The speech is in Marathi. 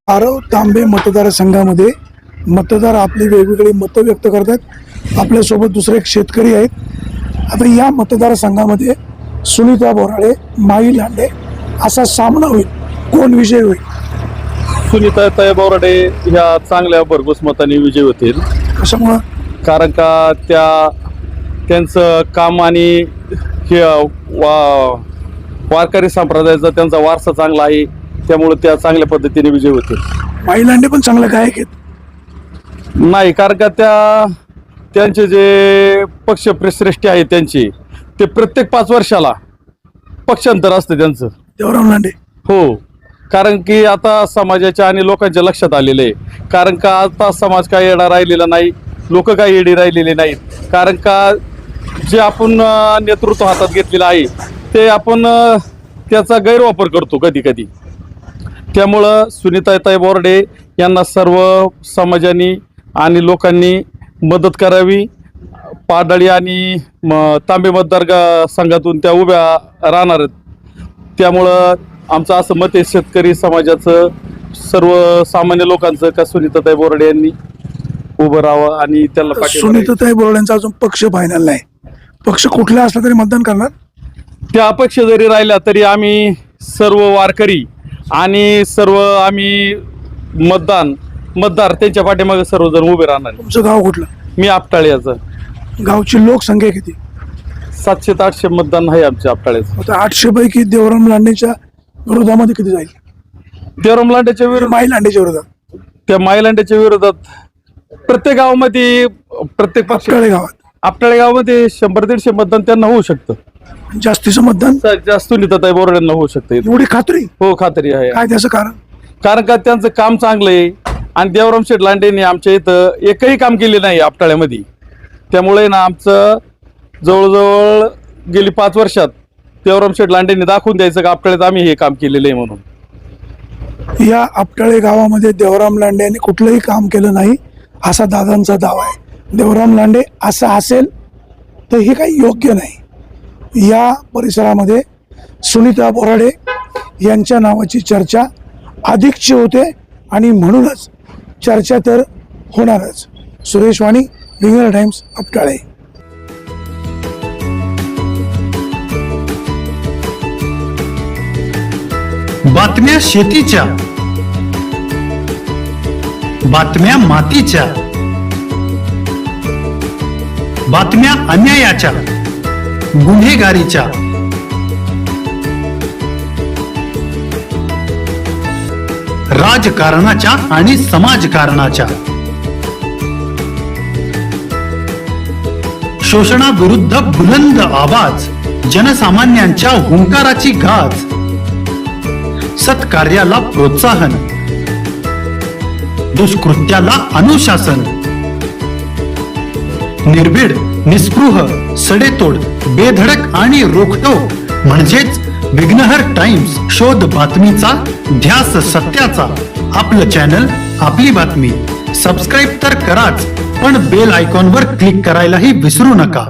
आरव तांबे मतदारसंघामध्ये मतदार आपली वेगवेगळी मतं व्यक्त करतात। आपल्यासोबत दुसरे एक शेतकरी आहेत। आता या मतदारसंघामध्ये सुनीता बोराडे माई लांडे असा सामना होईल, कोण विजय होईल? सुनीता बोराडे ह्या चांगल्या भरघोस मताने विजय होतील। कशामुळं? कारण का त्यांचं काम आणि हे वारकरी संप्रदायाचा त्यांचा वारसा चांगला आहे, त्यामुळे त्या चांगल्या पद्धतीने विजय होतील। माई लांडे पण चांगलं गायक आहेत नाही, कारण का त्यांचे जे पक्ष श्रेष्ठी आहे त्यांची ते प्रत्येक 5 वर्षाला पक्षांतर असतं त्यांचं। देवराम लांडे हो, कारण की आता समाजाच्या आणि लोकांच्या लक्षात आलेलं आहे। कारण का आता समाज काय येडा राहिलेला नाही, लोक काय येडी राहिलेले नाहीत। कारण का जे आपण नेतृत्व हातात घेतलेलं आहे ते आपण त्याचा गैरवापर करतो कधी कधी। त्यामुळं सुनीताताई बोराडे यांना सर्व समाजाने आणि लोकांनी मदत करावी। पाडळी आणि तांबे मतदारसंघातून त्या उभ्या राहणार आहेत। त्यामुळं आमचं असं मत आहे शेतकरी समाजाचं, सर्वसामान्य लोकांचं, का सुनीताताई बोराडे यांनी उभं राहावं आणि त्याला सुनीताताई बोराडेंचा अजून पक्ष फायनल नाही, पक्ष कुठला असला तरी मतदान करणार। त्या अपक्ष जरी राहिला तरी आम्ही सर्व वारकरी आणि सर्व आम्ही मतदार त्यांच्या पाठीमागे सर्वजण उभे राहणार। तुमचं गाव कुठलं? मी आपटाळ्याचं। गावची लोकसंख्या किती? 700 ते 800 मतदान आहे आमच्या आपटाळ्याचं। आता 800 पैकी देवराम लांडेच्या विरोधामध्ये किती जाईल? देवराम लांडेच्या विरोधात, माई लांडेच्या विरोधात, त्या माई लांडेच्या विरोधात प्रत्येक गावामध्ये, प्रत्येक आपटाळे गावामध्ये 100-150 मतदान त्यांना होऊ शकतं। जास्तीचं मतदान जास्त सुनीताताई बोराडेंना होऊ शकते। एवढी खात्री? हो, खात्री आहे। काय त्याचं कारण? कारण का त्यांचं काम चांगलं आहे आणि देवराम शेठ लांडेंनी आमच्या इथं एकही काम केले नाही आपटाळ्यामध्ये। त्यामुळे ना आमचं जवळजवळ गेली 5 वर्षात देवराम शेठ लांडेंनी दाखवून द्यायचं का आपटाळ्यात आम्ही हे काम केलेलं आहे म्हणून। या आपटाळे गावामध्ये देवराम लांडे यांनी कुठलंही काम केलं नाही असा दादांचा दावा आहे। देवराम लांडे असं असेल तर हे काही योग्य नाही। या परिसरामध्ये सुनीता बोराडे यांच्या नावाची चर्चा अधिकची होते आणि म्हणूनच चर्चा तर होणारच। सुरेश वाणी, विंगर टाइम्स, आपटाळे। बातम्या शेतीच्या, बातम्या मातीच्या, बातम्या अन्यायाच्या, गुन्हेगारीच्या, राजकारणाच्या आणि समाजकारणाच्या, शोषणाविरुद्ध बुलंद आवाज, जनसामान्यांच्या हुंकाराची गाज, सत्कार्याला प्रोत्साहन, दुष्कृत्याला अनुशासन, निर्भीड, निस्पृह, सडेतोड, बेधडक आणि रोखटोक म्हणजेच विघ्नहर टाइम्स। शोध बातमीचा, ध्यास सत्याचा। आपलं चॅनल, आपली बातमी। सबस्क्राईब तर कराच, पण बेल आयकॉनवर क्लिक करायलाही विसरू नका।